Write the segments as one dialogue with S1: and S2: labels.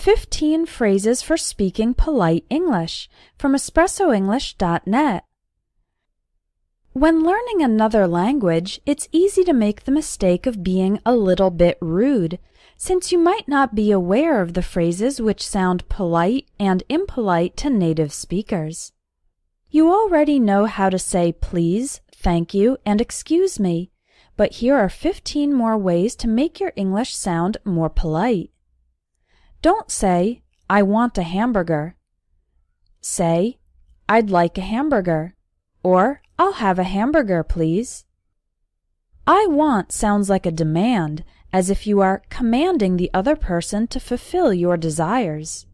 S1: 15 Phrases for Speaking Polite English from EspressoEnglish.net. When learning another language, it's easy to make the mistake of being a little bit rude, since you might not be aware of the phrases which sound polite and impolite to native speakers. You already know how to say please, thank you, and excuse me, but here are 15 more ways to make your English sound more polite. Don't say, I want a hamburger. Say, I'd like a hamburger, or I'll have a hamburger, please. I want sounds like a demand, as if you are commanding the other person to fulfill your desires.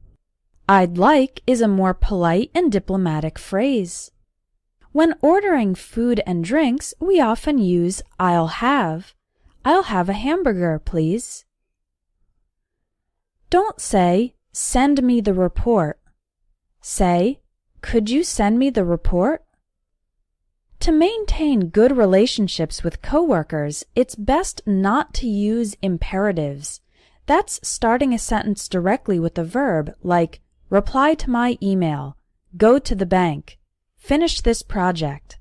S1: I'd like is a more polite and diplomatic phrase. When ordering food and drinks, we often use I'll have a hamburger, please. Don't say, send me the report. Say, could you send me the report? To maintain good relationships with coworkers, it's best not to use imperatives. That's starting a sentence directly with a verb like reply to my email, go to the bank, finish this project.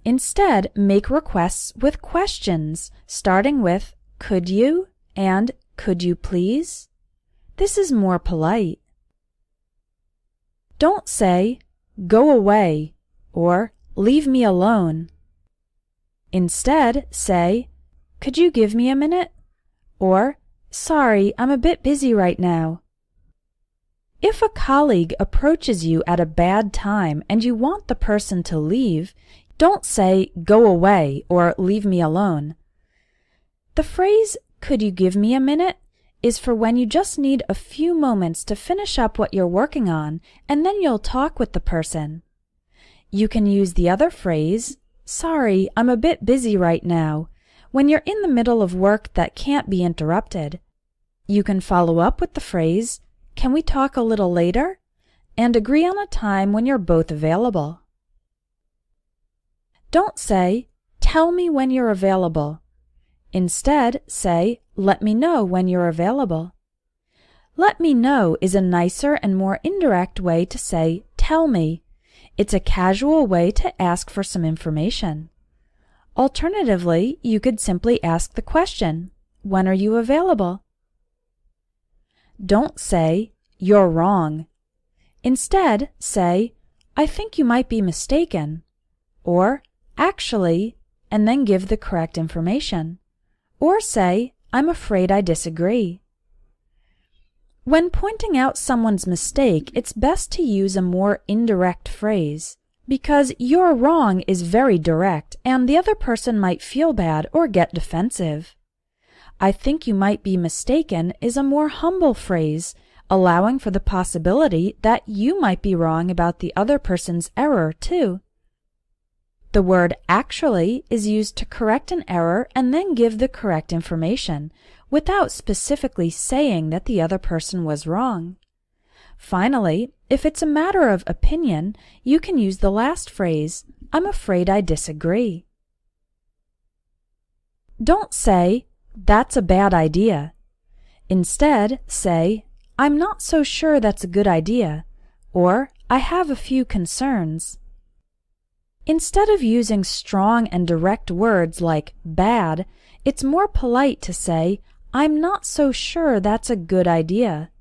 S1: Instead, make requests with questions, starting with could you and could you please? This is more polite. Don't say, go away, or leave me alone. Instead, say, could you give me a minute? Or, sorry, I'm a bit busy right now. If a colleague approaches you at a bad time and you want the person to leave, don't say, go away, or leave me alone. The phrase, could you give me a minute, is for when you just need a few moments to finish up what you're working on, and then you'll talk with the person. You can use the other phrase, sorry, I'm a bit busy right now, when you're in the middle of work that can't be interrupted. You can follow up with the phrase, can we talk a little later? And agree on a time when you're both available. Don't say, tell me when you're available. Instead, say, let me know when you're available. Let me know is a nicer and more indirect way to say, tell me. It's a casual way to ask for some information. Alternatively, you could simply ask the question, when are you available? Don't say, you're wrong. Instead, say, I think you might be mistaken, or actually, and then give the correct information. Or say, I'm afraid I disagree. When pointing out someone's mistake, it's best to use a more indirect phrase, because you're wrong is very direct and the other person might feel bad or get defensive. I think you might be mistaken is a more humble phrase, allowing for the possibility that you might be wrong about the other person's error too. The word actually is used to correct an error and then give the correct information, without specifically saying that the other person was wrong. Finally, if it's a matter of opinion, you can use the last phrase, I'm afraid I disagree. Don't say, that's a bad idea. Instead, say, I'm not so sure that's a good idea, or I have a few concerns. Instead of using strong and direct words like bad, it's more polite to say, I'm not so sure that's a good idea.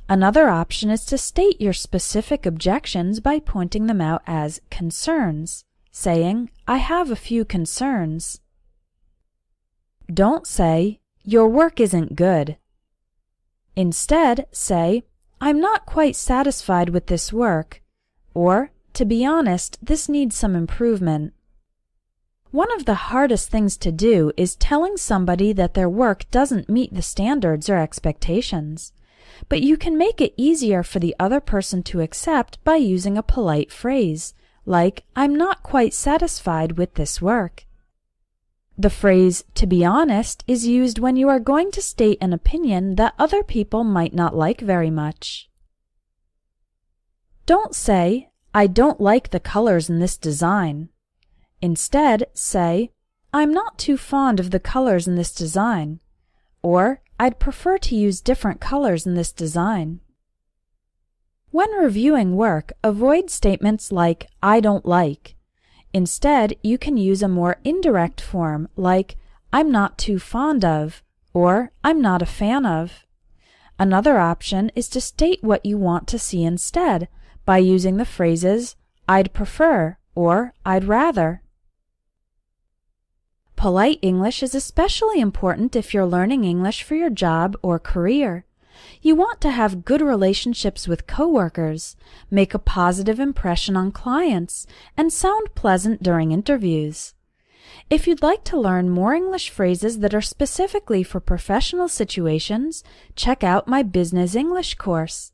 S1: Another option is to state your specific objections by pointing them out as concerns, saying, I have a few concerns. Don't say, your work isn't good. Instead, say, I'm not quite satisfied with this work, or, to be honest, this needs some improvement. One of the hardest things to do is telling somebody that their work doesn't meet the standards or expectations. But you can make it easier for the other person to accept by using a polite phrase, like, I'm not quite satisfied with this work. The phrase, to be honest, is used when you are going to state an opinion that other people might not like very much. Don't say, I don't like the colors in this design. Instead, say, I'm not too fond of the colors in this design, or I'd prefer to use different colors in this design. When reviewing work, avoid statements like, I don't like. Instead, you can use a more indirect form like, I'm not too fond of, or I'm not a fan of. Another option is to state what you want to see instead by using the phrases, I'd prefer or I'd rather. Polite English is especially important if you're learning English for your job or career. You want to have good relationships with coworkers, make a positive impression on clients, and sound pleasant during interviews. If you'd like to learn more English phrases that are specifically for professional situations, check out my Business English course.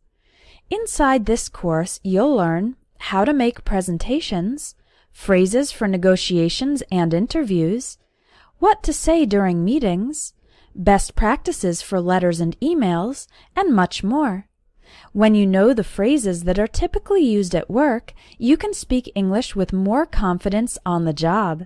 S1: Inside this course, you'll learn how to make presentations, phrases for negotiations and interviews, what to say during meetings, best practices for letters and emails, and much more. When you know the phrases that are typically used at work, you can speak English with more confidence on the job.